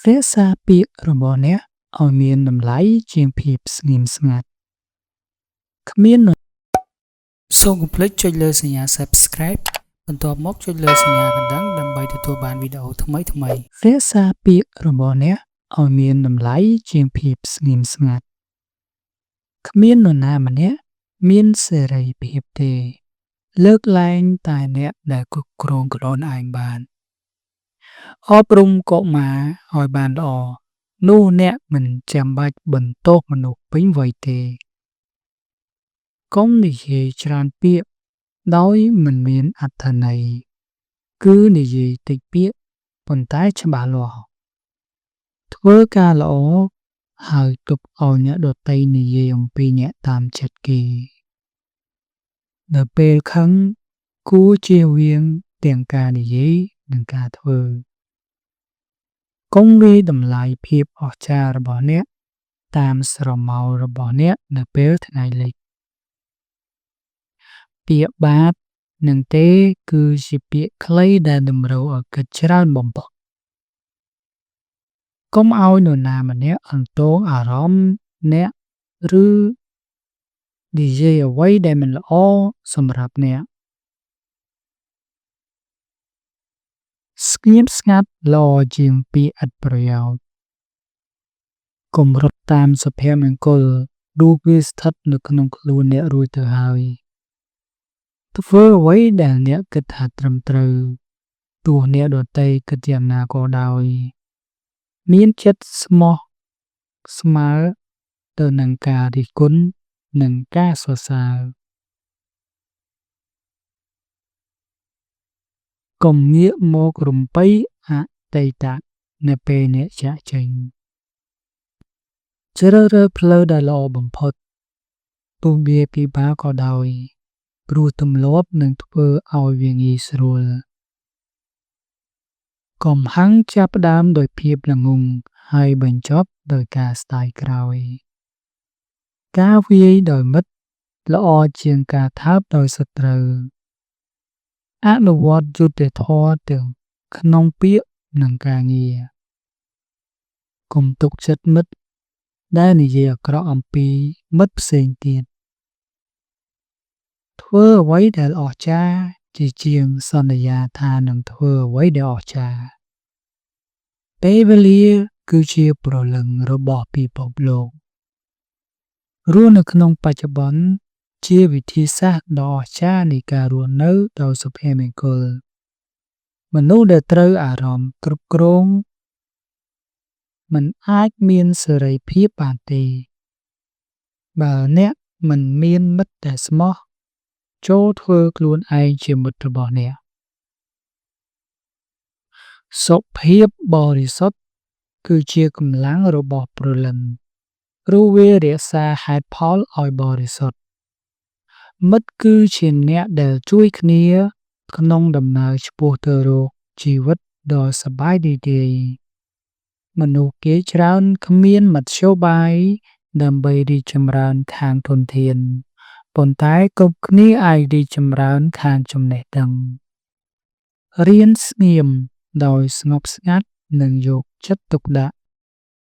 រក្សាពាក្យរបស់អ្នកឲ្យមានតម្លៃជាងភាពស្ងៀមស្ងាត់ គ្មាននរសូមកុំភ្លេចចុចលើសញ្ញា Subscribe បន្ទាប់មកចុចលើសញ្ញាកណ្ដឹងដើម្បីទទួលបានវីដេអូថ្មីៗរក្សាពាក្យរបស់អ្នកឲ្យមានតម្លៃជាងភាពស្ងៀមស្ងាត់ គ្មាននរណាម្នាក់មានសេរីភាពទេលើកលែងតែអ្នកដែលគ្រប់គ្រងខ្លួនឯងបានអប់រំកុមារឲ្យបានល្អនោះអ្នកមិនចាំបាច់បន្ទោសមនុស្សពេញវ័យទេកុំនិយាយច្រើនពាក្យដោយមិនមានអត្ថន័យគឺនិយាយតិចពាក្យប៉ុន្តែច្បាស់លាស់ធ្វើការល្អហើយទុកឲ្យអ្នកដទៃនិយាយអំពីអ្នកតាមចិត្តគេនៅពេលខឹងគួរជៀសវាងទាំងការនិយាយនិងការធ្វើកុំវាយតម្លៃភាពអស្ចារ្យរបស់អ្នកតាមស្រមោលរបស់អ្នកនៅពេលថ្ងៃលិចពាក្យបាទនិងទេគឺជាពាក្យខ្លីដែលតម្រូវឲ្យគិតច្រើនបំផុតកុំឲ្យនរណាម្នាក់អន្ទងអារម្មណ៍អ្នកឬនិយាយអ្វីដែលមិនល្អសម្រាប់អ្នកស្ងៀមស្ងាត់ល្អជាងពាក្យឥតប្រយោជន៍កុំរត់តាមសុភមង្គលព្រោះវាស្ថិតនៅក្នុងខ្លួនអ្នករួចទៅហើយធ្វើអ្វីដែលអ្នកគិតថាត្រឹមត្រូវទោះអ្នកដទៃគិតយ៉ាងណាក៏ដោយមានចិត្តស្មោះស្មើទៅនឹងការរិះគន់និងការសរសើរកុំងាកមករំពៃអតីតនៅពេលអ្នកចាកចេញជ្រើសរើសផ្លូវដែលល្អបំផុតទោះវាពិបាកក៏ដោយព្រោះទម្លាប់នឹងធ្វើឲ្យវាងាយស្រួលកុំហាំងចាប់ផ្ដើមដោយភាពល្ងង់ហើយបញ្ចប់ដោយការស្ដាយក្រោយការវាយដោយមិត្តល្អជាងការថើបដោយសត្រូវអនុវត្តយុត្តិធម៌ទាំងក្នុងពាក្យនិងការងារកុំទុកចិត្តមិត្តដែលនិយាយអាក្រក់អំពីមិត្តផ្សេងទៀតធ្វើអ្វីដែលអស្ចារ្យជាជាងសន្យាថានឹងធ្វើអ្វីដែលអស្ចារ្យពេលវេលាគឺជាព្រលឹងរបស់ពិភពលោករស់នៅក្នុងបច្ចុប្បន្នជាវិធីសាស្ត្រដ៏អស្ចារ្យនៃការរស់នៅដោយសុភមង្គលមនុស្សដែលត្រូវអារម្មណ៍គ្រប់គ្រងមិនអាចមានសេរីភាពបានទេបើអ្នកមិនមានមិត្តដែលស្មោះចូលធ្វើខ្លួនឯងជាមិត្តរបស់អ្នកសុភាពបរិសុទ្ធគឺជាកម្លាំងរបស់ព្រលឹងព្រោះវារក្សាហេតុផលឲ្យបរិសុទ្ធមិត្តគឺជាអ្នកដែលជួយគ្នាក្នុងដំណើរឆ្ពោះទៅរកជីវិតដ៏សប្បាយរីករាយមនុស្សគេច្រើនគ្មានមធ្យោបាយដើម្បីរីកចម្រើនខាងធនធានប៉ុន្តែគ្រប់គ្នាអាចរីកចម្រើនខាងចំណេះដឹងរៀនស្ងៀមដោយស្ងប់ស្ងាត់និងយកចិត្តទុកដាក់